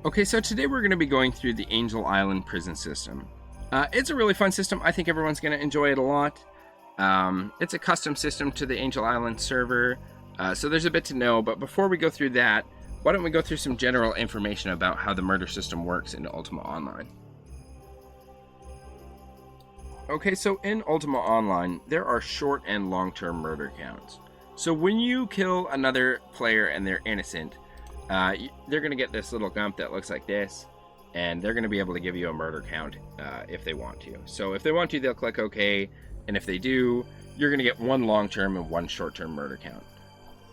Okay, so today we're going to be going through the Angel Island prison system. It's a really fun system. I think everyone's going to enjoy it a lot. It's a custom system to the Angel Island server, so there's a bit to know. But before we go through that, why don't we go through some general information about how the murder system works in Ultima Online. Okay, so in Ultima Online, there are short and long-term murder counts. So when you kill another player and they're innocent, they're going to get this little gump that looks like this, and they're going to be able to give you a murder count if they want to. So if they want to, they'll click OK, and if they do, you're going to get one long-term and one short-term murder count.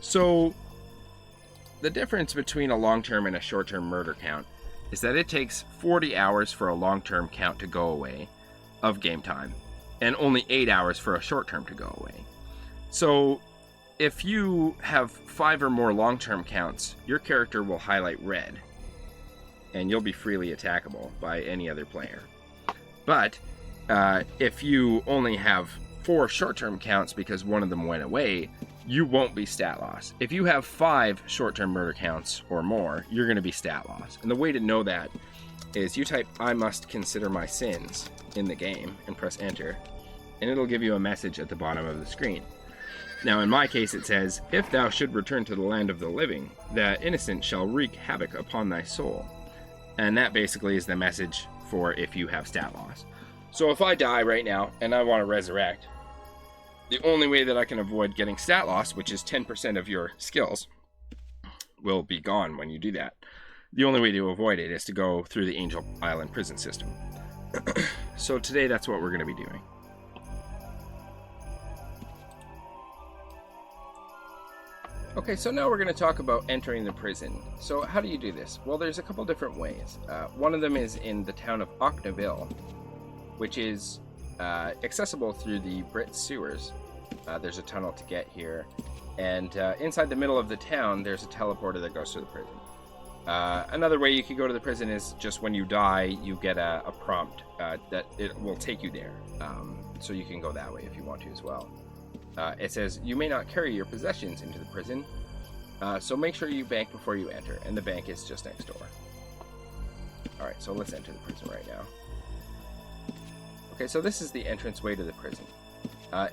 So the difference between a long-term and a short-term murder count is that it takes 40 hours for a long-term count to go away of game time, and only 8 hours for a short-term to go away. So if you have 5 or more long-term counts, your character will highlight red, and you'll be freely attackable by any other player. But if you only have 4 short-term counts because one of them went away, you won't be stat loss. If you have 5 short-term murder counts or more, you're going to be stat loss. And the way to know that is you type "I must consider my sins" in the game and press enter, and it'll give you a message at the bottom of the screen. Now, in my case, it says, "If thou should return to the land of the living, the innocent shall wreak havoc upon thy soul." And that basically is the message for if you have stat loss. So if I die right now and I want to resurrect, the only way that I can avoid getting stat loss, which is 10% of your skills, will be gone when you do that. The only way to avoid it is to go through the Angel Island prison system. So today, that's what we're going to be doing. Okay, so now we're going to talk about entering the prison. So how do you do this? Well, there's a couple different ways. One of them is in the town of Ocneville, which is accessible through the Brit sewers. There's a tunnel to get here. And inside the middle of the town, there's a teleporter that goes to the prison. Another way you could go to the prison is just when you die, you get a prompt that it will take you there. So you can go that way if you want to as well. It says, "You may not carry your possessions into the prison, so make sure you bank before you enter," and the bank is just next door. Alright, so let's enter the prison right now. Okay, so this is the entranceway to the prison.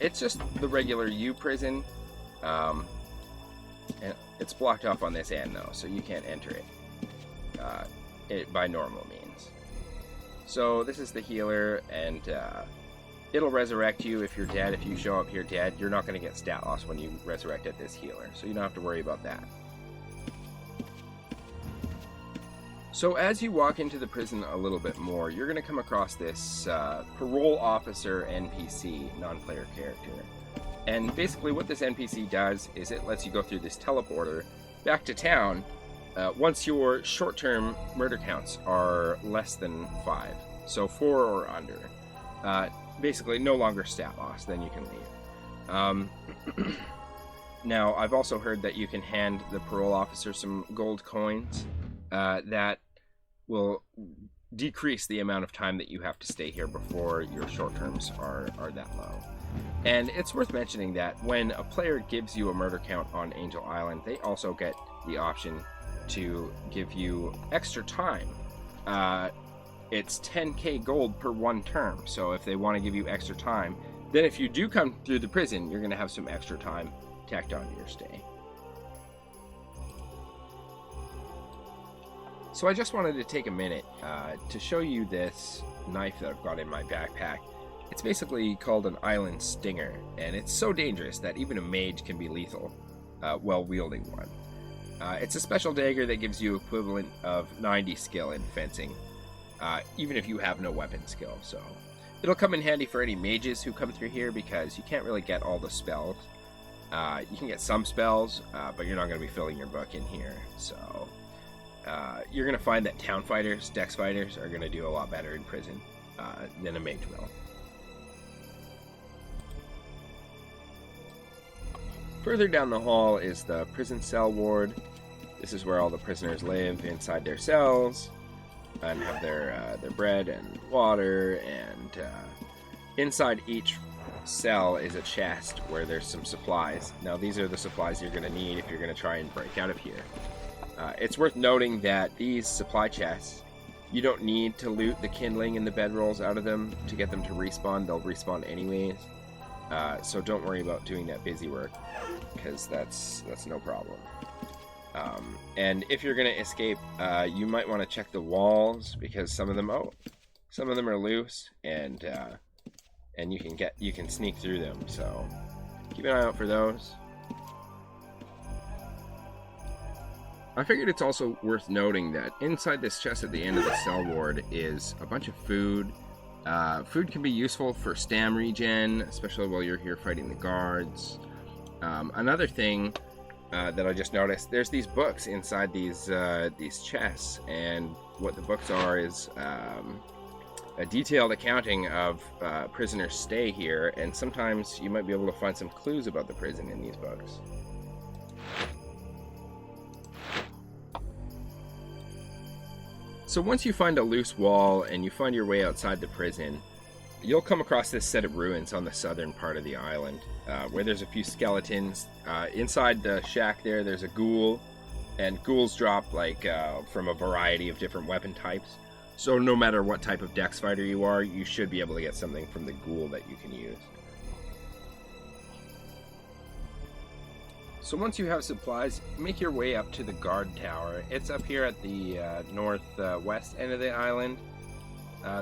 It's just the regular U prison, and it's blocked off on this end though, so you can't enter it by normal means. So this is the healer, and it'll resurrect you if you're dead. If you show up here dead, you're not going to get stat loss when you resurrect at this healer, so you don't have to worry about that. So as you walk into the prison a little bit more, you're going to come across this parole officer NPC, non-player character. And basically what this NPC does is it lets you go through this teleporter back to town once your short-term murder counts are less than 5, so 4 or under. Basically no longer stat loss, then you can leave. Now, I've also heard that you can hand the parole officer some gold coins that will decrease the amount of time that you have to stay here before your short terms are that low. And it's worth mentioning that when a player gives you a murder count on Angel Island, they also get the option to give you extra time. It's 10k gold per one term, so if they want to give you extra time, then if you do come through the prison, you're going to have some extra time tacked onto your stay. So I just wanted to take a minute to show you this knife that I've got in my backpack. It's basically called an island stinger, and it's so dangerous that even a mage can be lethal while wielding one. It's a special dagger that gives you equivalent of 90 skill in fencing, even if you have no weapon skill. So it'll come in handy for any mages who come through here, because you can't really get all the spells. You can get some spells, but you're not going to be filling your book in here. So you're going to find that town fighters, dex fighters, are going to do a lot better in prison than a mage will. Further down the hall is the prison cell ward. This is where all the prisoners live inside their cells and have their bread and water, and inside each cell is a chest where there's some supplies. Now these are the supplies you're going to need if you're going to try and break out of here. It's worth noting that these supply chests, you don't need to loot the kindling and the bedrolls out of them to get them to respawn. They'll respawn anyways. So don't worry about doing that busy work, because that's no problem. And if you're gonna escape, you might want to check the walls, because some of them are loose, and you can sneak through them. So keep an eye out for those. I figured it's also worth noting that inside this chest at the end of the cell ward is a bunch of food. Food can be useful for stam regen, especially while you're here fighting the guards. Another thing that I just noticed, there's these books inside these chests, and what the books are is a detailed accounting of prisoners' stay here, and sometimes you might be able to find some clues about the prison in these books. So once you find a loose wall and you find your way outside the prison, you'll come across this set of ruins on the southern part of the island, where there's a few skeletons. Inside the shack there's a ghoul, and ghouls drop from a variety of different weapon types. So no matter what type of dex fighter you are, you should be able to get something from the ghoul that you can use. So once you have supplies, make your way up to the guard tower. It's up here at the northwest end of the island.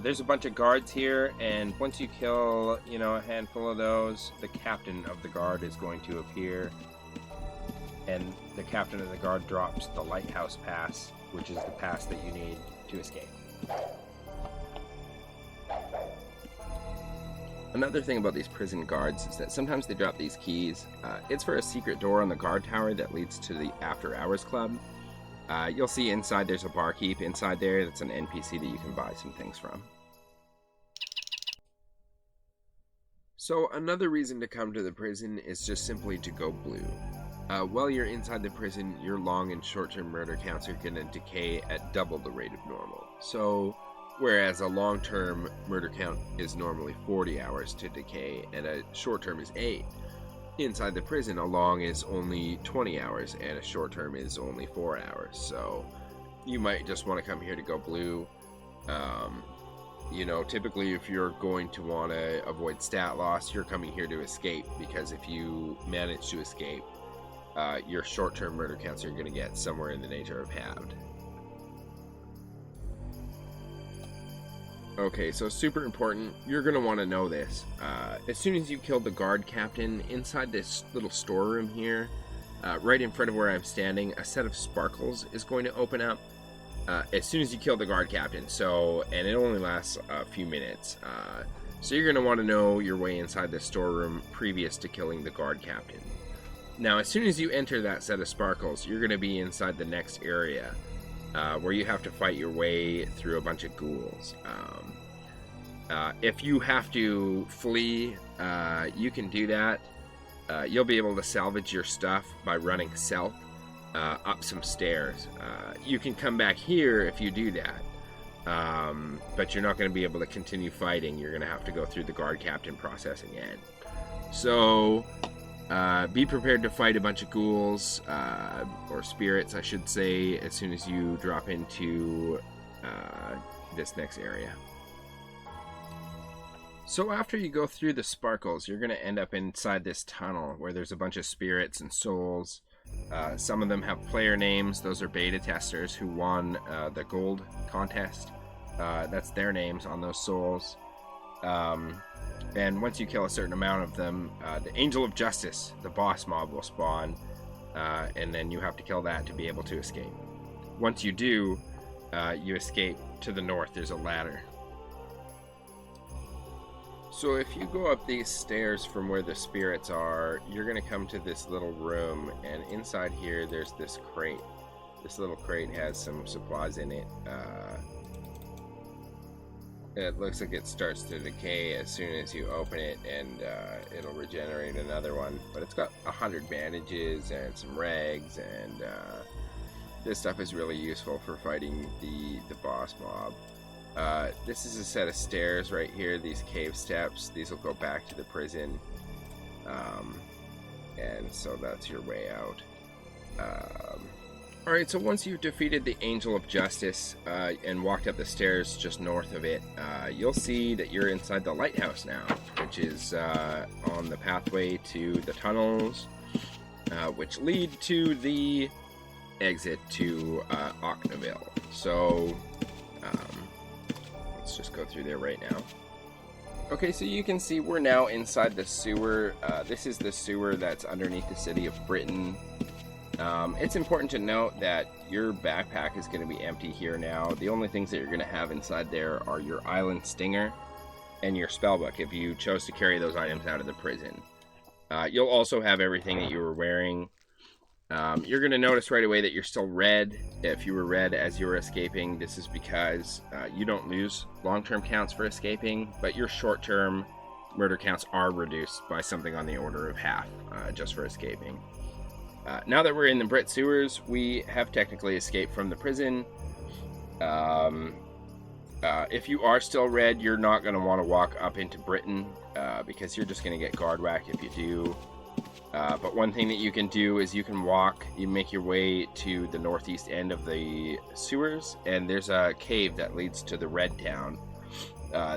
There's a bunch of guards here, and once you kill, a handful of those, the captain of the guard is going to appear. And the captain of the guard drops the Lighthouse pass, which is the pass that you need to escape. Another thing about these prison guards is that sometimes they drop these keys. It's for a secret door on the guard tower that leads to the After Hours Club. You'll see inside there's a barkeep inside there that's an NPC that you can buy some things from. So another reason to come to the prison is just simply to go blue. While you're inside the prison, your long and short-term murder counts are going to decay at double the rate of normal. So whereas a long-term murder count is normally 40 hours to decay and a short-term is 8, inside the prison a long is only 20 hours and a short-term is only 4 hours. So you might just want to come here to go blue. Typically if you're going to want to avoid stat loss, you're coming here to escape, because if you manage to escape, your short-term murder counts are going to get somewhere in the nature of halved. Okay, so super important, you're going to want to know this. As soon as you kill the guard captain, inside this little storeroom here, right in front of where I'm standing, a set of sparkles is going to open up. As soon as you kill the guard captain, and it only lasts a few minutes. So you're going to want to know your way inside the storeroom previous to killing the guard captain. Now, as soon as you enter that set of sparkles, you're going to be inside the next area, where you have to fight your way through a bunch of ghouls. If you have to flee, you can do that. You'll be able to salvage your stuff by running south up some stairs. You can come back here if you do that, but you're not going to be able to continue fighting. You're going to have to go through the guard captain process again. So be prepared to fight a bunch of ghouls, or spirits I should say, as soon as you drop into this next area. So after you go through the sparkles, you're going to end up inside this tunnel where there's a bunch of spirits and souls. Some of them have player names. Those are beta testers who won the gold contest. That's their names on those souls. And once you kill a certain amount of them, the Angel of Justice, the boss mob, will spawn, and then you have to kill that to be able to escape. Once you do, you escape to the north. There's a ladder. So if you go up these stairs from where the spirits are, you're going to come to this little room, and inside here there's this crate. This little crate has some supplies in it. It looks like it starts to decay as soon as you open it, and it'll regenerate another one. But it's got 100 bandages and some rags, and this stuff is really useful for fighting the boss mob. This is a set of stairs right here, these cave steps. These will go back to the prison. And so that's your way out. Alright, so once you've defeated the Angel of Justice and walked up the stairs just north of it, you'll see that you're inside the Lighthouse now, which is on the pathway to the tunnels, which lead to the exit to Ocneville. So, let's just go through there right now. Okay, so you can see we're now inside the sewer. This is the sewer that's underneath the city of Britain. It's important to note that your backpack is going to be empty here now. The only things that you're going to have inside there are your island stinger and your spellbook if you chose to carry those items out of the prison. You'll also have everything that you were wearing. You're going to notice right away that you're still red. If you were red as you were escaping, this is because you don't lose long-term counts for escaping, but your short-term murder counts are reduced by something on the order of half just for escaping. Now that we're in the Brit sewers, we have technically escaped from the prison. If you are still red, you're not going to want to walk up into Britain because you're just going to get guard whack if you do. But one thing that you can do is you make your way to the northeast end of the sewers, and there's a cave that leads to the Red Town.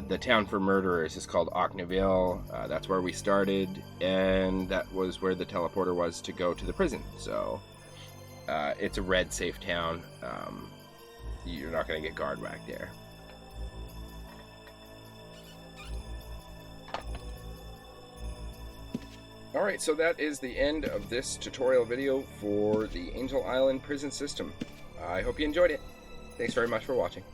The town for murderers is called Ocneville. That's where we started, and that was where the teleporter was to go to the prison. So it's a red safe town. You're not going to get guard whack there. Alright, so that is the end of this tutorial video for the Angel Island prison system. I hope you enjoyed it. Thanks very much for watching.